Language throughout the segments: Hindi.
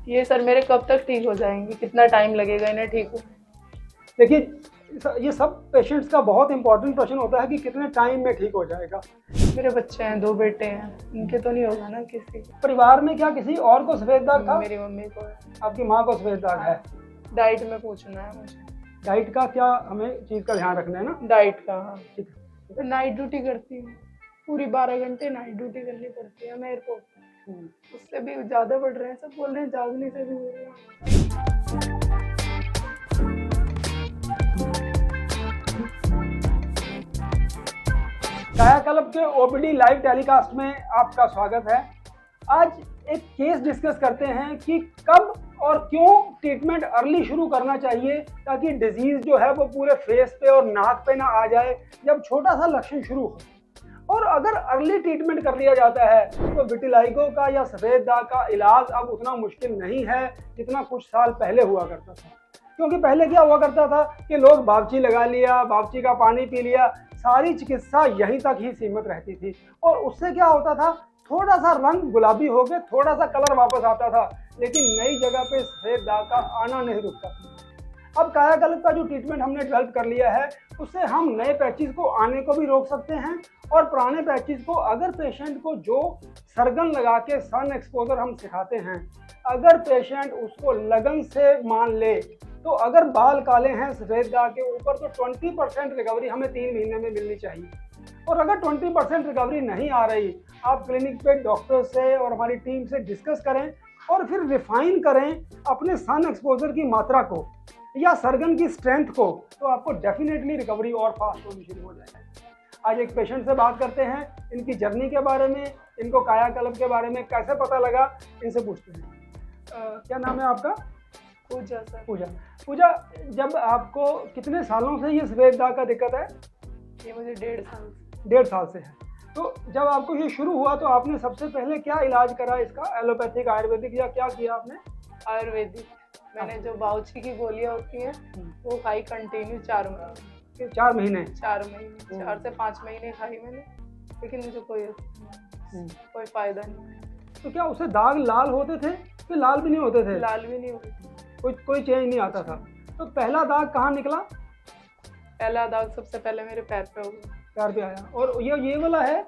ये सर मेरे कब तक ठीक हो जाएंगे, कितना टाइम लगेगा इन्हें ठीक हो? देखिए, ये सब पेशेंट्स का बहुत इंपॉर्टेंट प्रश्न होता है कि कितने टाइम में ठीक हो जाएगा। मेरे बच्चे हैं, 2 बेटे हैं, उनके तो नहीं होगा ना किसी को। परिवार में क्या किसी और को सफेद दाग था? मेरी मम्मी को है। आपकी माँ को सफेद दाग है? डाइट में पूछना है मुझे। डाइट का क्या हमें चीज़ का ध्यान रखना है ना? डाइट का, हाँ। ठीक है। नाइट ड्यूटी करती हूँ, पूरी 12 घंटे नाइट ड्यूटी करनी पड़ती है हमें एयरपोर्ट। उससे भी ज़्यादा बढ़ रहे हैं, सब बोल रहे हैं जागने से भी हो रहे हैं। कायाकल्प के ओपीडी लाइव टेलीकास्ट में आपका स्वागत है। आज एक केस डिस्कस करते हैं कि कब और क्यों ट्रीटमेंट अर्ली शुरू करना चाहिए ताकि डिजीज जो है वो पूरे फेस पे और नाक पे ना आ जाए जब छोटा सा लक्षण शुरू हो। और अगर अर्ली ट्रीटमेंट कर लिया जाता है तो विटिलाइगो का या सफ़ेद दाग का इलाज अब उतना मुश्किल नहीं है जितना कुछ साल पहले हुआ करता था। क्योंकि पहले क्या हुआ करता था कि लोग बावची लगा लिया, बावची का पानी पी लिया, सारी चिकित्सा यहीं तक ही सीमित रहती थी। और उससे क्या होता था, थोड़ा सा रंग गुलाबी हो गया, थोड़ा सा कलर वापस आता था, लेकिन नई जगह पे सफ़ेद दाग का आना नहीं रुकता था। अब कायाकल्प का जो ट्रीटमेंट हमने डेवलप कर लिया है उससे हम नए पैचेस को आने को भी रोक सकते हैं और पुराने पैचेस को, अगर पेशेंट को जो सर्गन लगा के सन एक्सपोजर हम सिखाते हैं, अगर पेशेंट उसको लगन से मान ले तो अगर बाल काले हैं सफ़ेद दाग के ऊपर तो 20% रिकवरी हमें 3 महीने में मिलनी चाहिए। और अगर 20% रिकवरी नहीं आ रही, आप क्लिनिक पे डॉक्टर से और हमारी टीम से डिस्कस करें और फिर रिफाइन करें अपने सन एक्सपोजर की मात्रा को या सर्गन की स्ट्रेंथ को, तो आपको डेफिनेटली रिकवरी और फास्ट होनी शुरू हो जाएगी। आज एक पेशेंट से बात करते हैं, इनकी जर्नी के बारे में, इनको कायाकल्प के बारे में कैसे पता लगा, इनसे पूछते हैं। क्या नाम है आपका? पूजा सर। पूजा, जब आपको कितने सालों से ये सफ़ेद दाग का दिक्कत है? ये मुझे 1.5 साल से है। तो जब आपको ये शुरू हुआ तो आपने सबसे पहले क्या इलाज करा इसका? एलोपैथिक, आयुर्वेदिक या क्या किया आपने? आयुर्वेदिक। मैंने जो बाउची की गोलियां होती हैं वो खाई कंटिन्यू 4 महीने। 4 महीने? 4 महीने, 4 से 5 महीने खाई मैंने, लेकिन मुझे कोई फायदा नहीं। तो क्या उससे दाग लाल होते थे कि लाल भी नहीं होते थे? लाल भी नहीं होते, कोई चेंज नहीं आता था। तो पहला दाग कहाँ निकला? पहला दाग सबसे पहले मेरे पैर पे हो गया। पैर पे आया। और ये वाला है,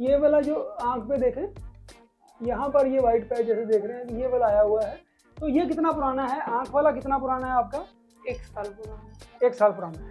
ये वाला जो आँख पे देखें, यहाँ पर ये वाइट पैच जैसे देख रहे हैं, ये वाला आया हुआ है। तो ये कितना पुराना है? आँख वाला कितना पुराना है आपका? 1 साल पुराना। 1 साल पुराना है।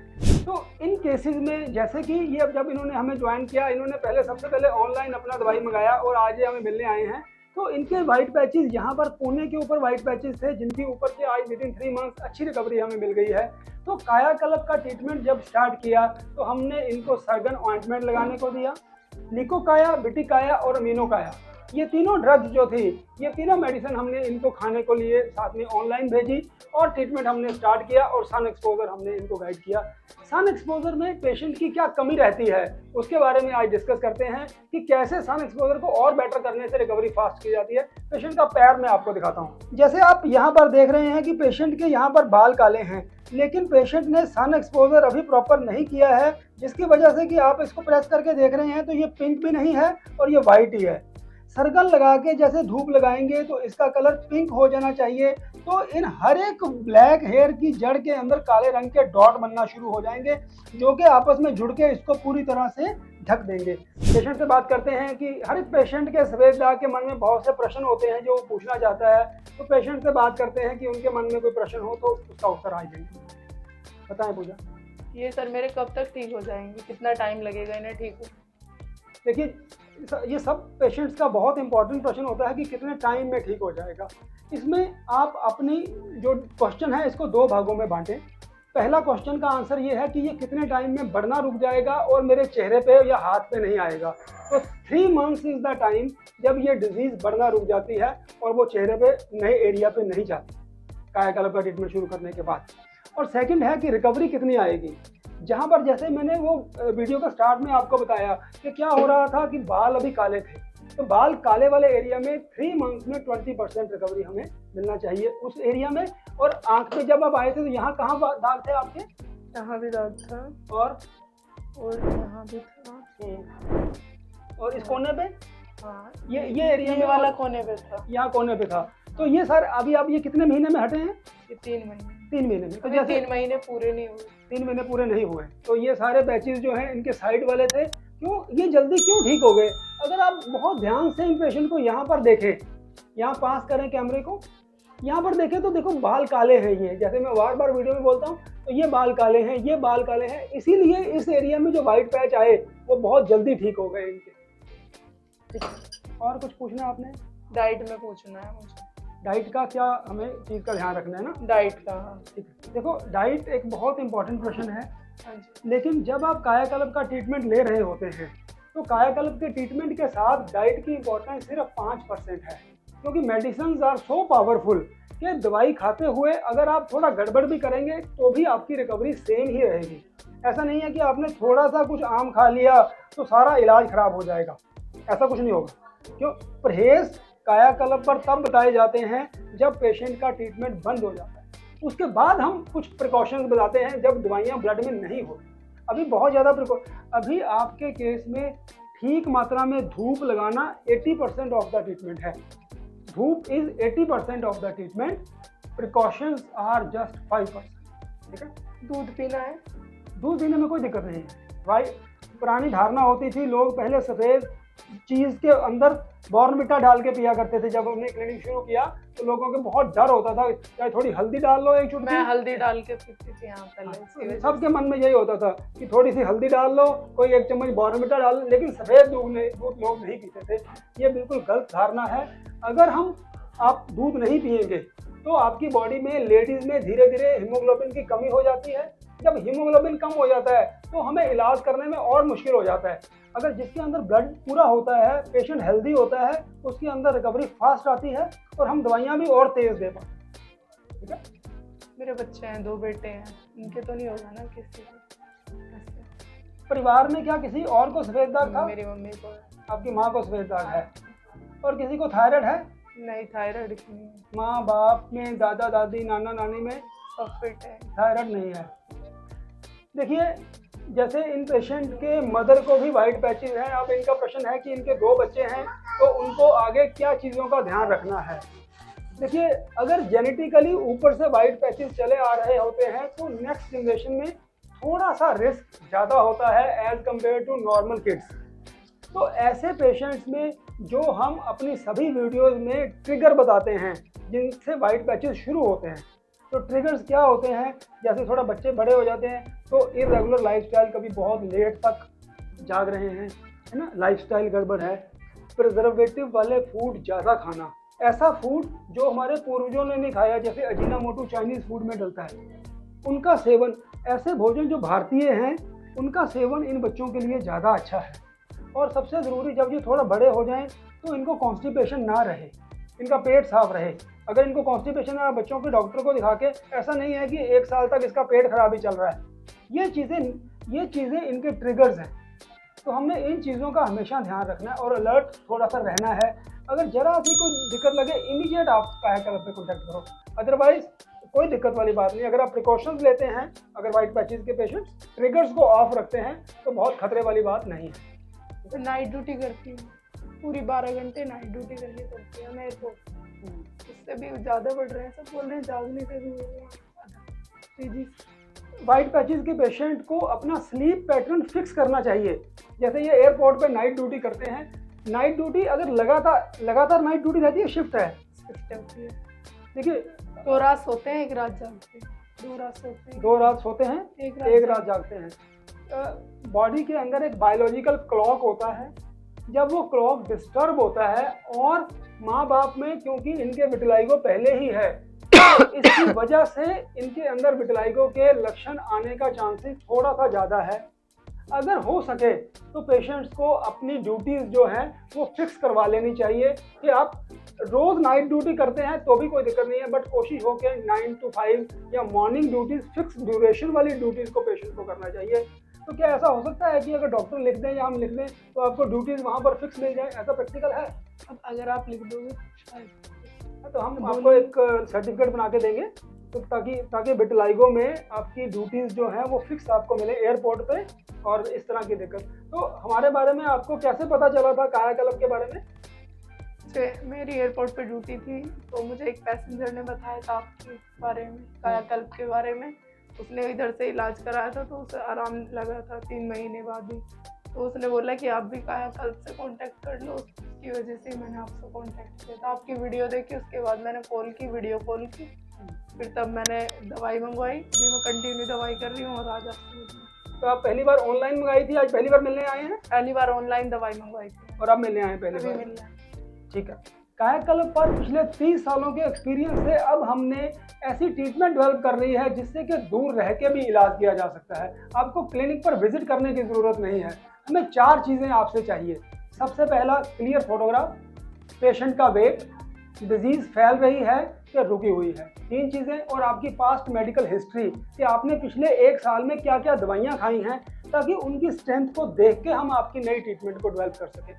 तो इन केसेस में जैसे कि ये जब इन्होंने हमें ज्वाइन किया, इन्होंने सबसे पहले ऑनलाइन अपना दवाई मंगाया और आज ये हमें मिलने आए हैं। तो इनके वाइट पैचेस यहाँ पर पुणे के ऊपर वाइट पैचेस थे जिनके ऊपर से आज विदिन 3 मंथ्स अच्छी रिकवरी हमें मिल गई है। तो कायाकल्प का ट्रीटमेंट जब स्टार्ट किया तो हमने इनको सर्गन ऑइंटमेंट लगाने को दिया। लिकोकाया, विटिकाया और अमीनोकाया, ये तीनों ड्रग्स जो थी, ये तीनों मेडिसिन हमने इनको खाने को लिए, साथ में ऑनलाइन भेजी और ट्रीटमेंट हमने स्टार्ट किया और सन एक्सपोजर हमने इनको गाइड किया। सन एक्सपोजर में पेशेंट की क्या कमी रहती है उसके बारे में आज डिस्कस करते हैं कि कैसे सन एक्सपोजर को और बेटर करने से रिकवरी फास्ट की जाती है। पेशेंट का पैर मैं आपको दिखाता हूँ। जैसे आप यहाँ पर देख रहे हैं कि पेशेंट के यहाँ पर बाल काले हैं, लेकिन पेशेंट ने सन एक्सपोजर अभी प्रॉपर नहीं किया है, जिसकी वजह से कि आप इसको प्रेस करके देख रहे हैं तो ये पिंक भी नहीं है और ये वाइट ही है। सर्कल लगा के जैसे धूप लगाएंगे तो इसका कलर पिंक हो जाना चाहिए। तो इन हर एक ब्लैक हेयर की जड़ के अंदर काले रंग के डॉट बनना शुरू हो जाएंगे जो कि आपस में जुड़ के इसको पूरी तरह से ढक देंगे। पेशेंट से बात करते हैं कि हर एक पेशेंट के सफ़ेद दाग के मन में बहुत से प्रश्न होते हैं जो वो पूछना चाहता है। तो पेशेंट से बात करते हैं कि उनके मन में कोई प्रश्न हो तो उसका उत्तर आ जाएंगे। बताएं पूजा। ये सर मेरे कब तक ठीक हो जाएंगे, कितना टाइम लगेगा इन्हें ठीक हो? देखिए, ये सब पेशेंट्स का बहुत इंपॉर्टेंट प्रश्न होता है कि कितने टाइम में ठीक हो जाएगा। इसमें आप अपनी जो क्वेश्चन है इसको 2 भागों में बांटें। पहला क्वेश्चन का आंसर ये है कि ये कितने टाइम में बढ़ना रुक जाएगा और मेरे चेहरे पे या हाथ पे नहीं आएगा। तो 3 मंथ्स इज़ द टाइम जब ये डिजीज़ बढ़ना रुक जाती है और वो चेहरे पे नए एरिया पे नहीं जाती कायाकल्प का ट्रीटमेंट शुरू करने के बाद। और सेकंड है कि रिकवरी कितनी आएगी। जहाँ पर जैसे मैंने वो वीडियो का स्टार्ट में आपको बताया कि क्या हो रहा था कि बाल अभी काले थे, तो बाल काले वाले एरिया में 3 मंथ्स में 20% रिकवरी हमें मिलना चाहिए उस एरिया में। और आंख पे जब आप आए थे तो यहाँ कहाँ दाग थे आपके? यहाँ भी दाग था और यहाँ भी था और इस कोने पे? हाँ, ये एरिया में वाला कोने पे था। यहाँ कोने पे था। तो ये सर अभी आप ये कितने महीने में हटे हैं? ये 3 महीने। 3 महीने में। तो अभी जैसे 3 महीने पूरे नहीं हुए। 3 महीने पूरे नहीं हुए तो ये सारे पैचेस जो हैं इनके साइड वाले थे, क्यों ये जल्दी क्यों ठीक हो गए? अगर आप बहुत ध्यान से इन पेशेंट को यहाँ पर देखें, यहाँ पास करें कैमरे को, यहाँ पर देखें तो देखो बाल काले हैं ये, जैसे मैं बार बार वीडियो में बोलता हूँ, तो ये बाल काले हैं, ये बाल काले हैं, इसीलिए इस एरिया में जो वाइट पैच आए वो बहुत जल्दी ठीक हो गए इनके। ठीक है, और कुछ पूछना आपने? डाइट में पूछना है मुझे। डाइट का क्या हमें चीज़ का ध्यान रखना है ना? डाइट का, हाँ। ठीक है, देखो डाइट एक बहुत इंपॉर्टेंट प्रश्न है, हाँ जी। लेकिन जब आप कायाकल्प का ट्रीटमेंट ले रहे होते हैं तो कायाकल्प के ट्रीटमेंट के साथ डाइट की इंपॉर्टेंस सिर्फ 5% है, क्योंकि मेडिसिन आर सो पावरफुल कि दवाई खाते हुए अगर आप थोड़ा गड़बड़ भी करेंगे तो भी आपकी रिकवरी सेम ही रहेगी। ऐसा नहीं है कि आपने थोड़ा सा कुछ आम खा लिया तो सारा इलाज खराब हो जाएगा, ऐसा कुछ नहीं होगा। क्यों? परहेज कायाकल्प पर तब बताए जाते हैं जब पेशेंट का ट्रीटमेंट बंद हो जाता है, उसके बाद हम कुछ प्रिकॉशंस बताते हैं जब दवाइयाँ ब्लड में नहीं होती। अभी बहुत ज़्यादा अभी आपके केस में ठीक मात्रा में धूप लगाना 80% ऑफ द ट्रीटमेंट है। धूप is 80% of the treatment, precautions are just 5%। ठीक है, दूध पीना है? दूध पीने में कोई दिक्कत नहीं है भाई। पुरानी धारणा होती थी, लोग पहले सफ़ेद चीज़ के अंदर बॉर्नविटा डाल के पिया करते थे। जब हमने क्लिनिक शुरू किया तो लोगों के बहुत डर होता था, चाहे थोड़ी हल्दी डाल लो एक चुटकी। मैं हल्दी डाल के पीती थी यहाँ पहले। सबके मन में यही होता था कि थोड़ी सी हल्दी डाल लो, कोई 1 चम्मच बॉर्नविटा डाल लो, लेकिन सफ़ेद दूध लोग नहीं पीते थे। ये बिल्कुल गलत धारणा है। अगर आप दूध नहीं पिएंगे तो आपकी बॉडी में, लेडीज़ में धीरे धीरे हीमोग्लोबिन की कमी हो जाती है। जब हीमोग्लोबिन कम हो जाता है तो हमें इलाज करने में और मुश्किल हो जाता है। अगर जिसके अंदर ब्लड पूरा होता है, पेशेंट हेल्दी होता है, उसके अंदर रिकवरी फास्ट आती है और हम दवाइयाँ भी और तेज़ दे पाते हैं। ठीक है, मेरे बच्चे हैं, 2 बेटे हैं, इनके तो नहीं होगा ना किसी को? परिवार में क्या किसी और को सफ़ेद दाग था? मेरी मम्मी को। आपकी माँ को सफ़ेद दाग है? और किसी को थायराइड है? नहीं, थायराइड की नहीं। माँ बाप में, दादा दादी, नाना नानी में सब फिट है, थायराइड नहीं है। देखिए, जैसे इन पेशेंट के मदर को भी वाइट पैचेस हैं। अब इनका प्रश्न है कि इनके 2 बच्चे हैं तो उनको आगे क्या चीज़ों का ध्यान रखना है। देखिए, अगर जेनेटिकली ऊपर से वाइट पैचेस चले आ रहे होते हैं तो नेक्स्ट जनरेशन में थोड़ा सा रिस्क ज़्यादा होता है as compared to normal kids. तो ऐसे पेशेंट्स में जो हम अपनी सभी वीडियोस में ट्रिगर बताते हैं जिनसे वाइट पैचेस शुरू होते हैं, तो ट्रिगर्स क्या होते हैं? जैसे थोड़ा बच्चे बड़े हो जाते हैं तो इरेगुलर लाइफस्टाइल, कभी बहुत लेट तक जाग रहे हैं, है ना, लाइफस्टाइल गड़बड़ है। प्रिजर्वेटिव वाले फूड ज़्यादा खाना, ऐसा फूड जो हमारे पूर्वजों ने नहीं खाया, जैसे अजीनामोटो चाइनीज़ फूड में डलता है, उनका सेवन, ऐसे भोजन जो भारतीय हैं उनका सेवन इन बच्चों के लिए ज़्यादा अच्छा है। और सबसे ज़रूरी, जब ये थोड़ा बड़े हो जाएं तो इनको कॉन्स्टिपेशन ना रहे, इनका पेट साफ रहे। अगर इनको कॉन्स्टिपेशन है, बच्चों के डॉक्टर को दिखा के, ऐसा नहीं है कि 1 साल तक इसका पेट खराब ही चल रहा है। ये चीज़ें इनके ट्रिगर्स हैं। तो हमने इन चीज़ों का हमेशा ध्यान रखना है और अलर्ट थोड़ा सा रहना है। अगर जरा सी कोई दिक्कत लगे, इमीडिएट आप कायाकल्प पे कॉन्टैक्ट करो, अदरवाइज कोई दिक्कत वाली बात नहीं। अगर आप प्रिकॉशंस लेते हैं, अगर वाइट पैचेस के पेशेंट्स ट्रिगर्स को ऑफ रखते हैं तो बहुत खतरे वाली बात नहीं है। नाइट ड्यूटी करती हूँ, पूरी 12 घंटे नाइट ड्यूटी करनी पड़ती है मेरे को। उससे भी ज़्यादा बढ़ रहे हैं, सब बोल रहे हैं जागने से भी हो रहा है। जी, वाइट पैचेस के पेशेंट को अपना स्लीप पैटर्न फिक्स करना चाहिए। जैसे ये एयरपोर्ट पे नाइट ड्यूटी करते हैं, नाइट ड्यूटी अगर लगातार नाइट ड्यूटी रहती है, शिफ्ट है, देखिए 2 रात सोते हैं, 1 रात जागते हैं, 2 रात सोते हैं, 2 रात सोते हैं, 1 रात जागते हैं। बॉडी के अंदर एक बायोलॉजिकल क्लॉक होता है, जब वो क्लॉक डिस्टर्ब होता है और माँ बाप में, क्योंकि इनके विटिलाइगो पहले ही है, इसकी वजह से इनके अंदर विटिलाइगो के लक्षण आने का चांसेस थोड़ा सा ज़्यादा है। अगर हो सके तो पेशेंट्स को अपनी ड्यूटीज़ जो हैं वो फिक्स करवा लेनी चाहिए। कि आप रोज़ नाइट ड्यूटी करते हैं तो भी कोई दिक्कत नहीं है, बट कोशिश हो के 9 to 5 या मॉर्निंग ड्यूटीज़, फिक्स ड्यूरेशन वाली ड्यूटीज़ को पेशेंट को करना चाहिए। तो क्या ऐसा हो सकता है कि अगर डॉक्टर लिख दें या हम लिख दें तो आपको ड्यूटीज़ वहाँ पर फिक्स मिल जाए? ऐसा प्रैक्टिकल है? अब अगर आप लिख दोगे तो हम आपको एक सर्टिफिकेट बना के देंगे, तो ताकि विटिलाइगो में आपकी ड्यूटीज़ जो हैं वो फिक्स आपको मिले एयरपोर्ट पे, और इस तरह की दिक्कत। तो हमारे बारे में आपको कैसे पता चला था कायाकल्प के बारे में? मेरी एयरपोर्ट पे ड्यूटी थी, तो मुझे एक पैसेंजर ने बताया था आपके बारे में, कायाकल्प के बारे में। उसने इधर से इलाज कराया था तो उसे आराम लगा था 3 महीने बाद ही। तो उसने बोला कि आप भी कायाकल्प से कांटेक्ट कर लो, उसकी वजह से मैंने आपसे कांटेक्ट किया था। आपकी वीडियो देखी, उसके बाद मैंने कॉल की, वीडियो कॉल की, फिर तब मैंने दवाई मंगवाई। अभी मैं कंटिन्यू दवाई कर रही हूँ और आज आपसे मिली। तो आप पहली बार ऑनलाइन मंगाई थी, आज पहली बार मिलने आए हैं? पहली बार ऑनलाइन दवाई मंगवाई थी और अब मिलने आए हैं पहली अभी बार? मिल रहा है। ठीक है। कायाकल्प पर पिछले 30 सालों के एक्सपीरियंस से अब हमने ऐसी ट्रीटमेंट डेवलप कर रही है जिससे कि दूर रह के भी इलाज किया जा सकता है। आपको क्लिनिक पर विजिट करने की ज़रूरत नहीं है। हमें 4 चीज़ें आपसे चाहिए। सबसे पहला, क्लियर फोटोग्राफ, पेशेंट का वेट, डिजीज़ फैल रही है कि रुकी हुई है, 3 चीज़ें, और आपकी पास्ट मेडिकल हिस्ट्री कि आपने पिछले 1 साल में क्या क्या दवाइयाँ खाई हैं, ताकि उनकी स्ट्रेंथ को देख के हम आपकी नई ट्रीटमेंट को डेवलप कर सकें।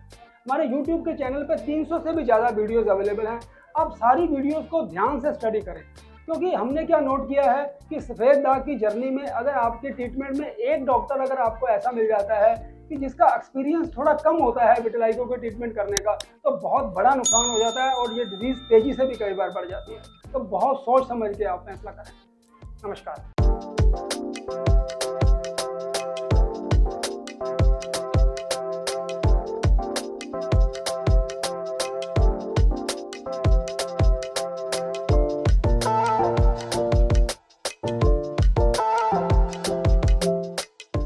हमारे YouTube के चैनल पर 300 से भी ज़्यादा वीडियोस अवेलेबल हैं। आप सारी वीडियोस को ध्यान से स्टडी करें, क्योंकि हमने क्या नोट किया है कि सफ़ेद दाग की जर्नी में अगर आपके ट्रीटमेंट में एक डॉक्टर अगर आपको ऐसा मिल जाता है कि जिसका एक्सपीरियंस थोड़ा कम होता है विटिलाइगो के ट्रीटमेंट करने का, तो बहुत बड़ा नुकसान हो जाता है और ये डिजीज़ तेज़ी से भी कई बार बढ़ जाती है। तो बहुत सोच समझ के आप फैसला करें। नमस्कार।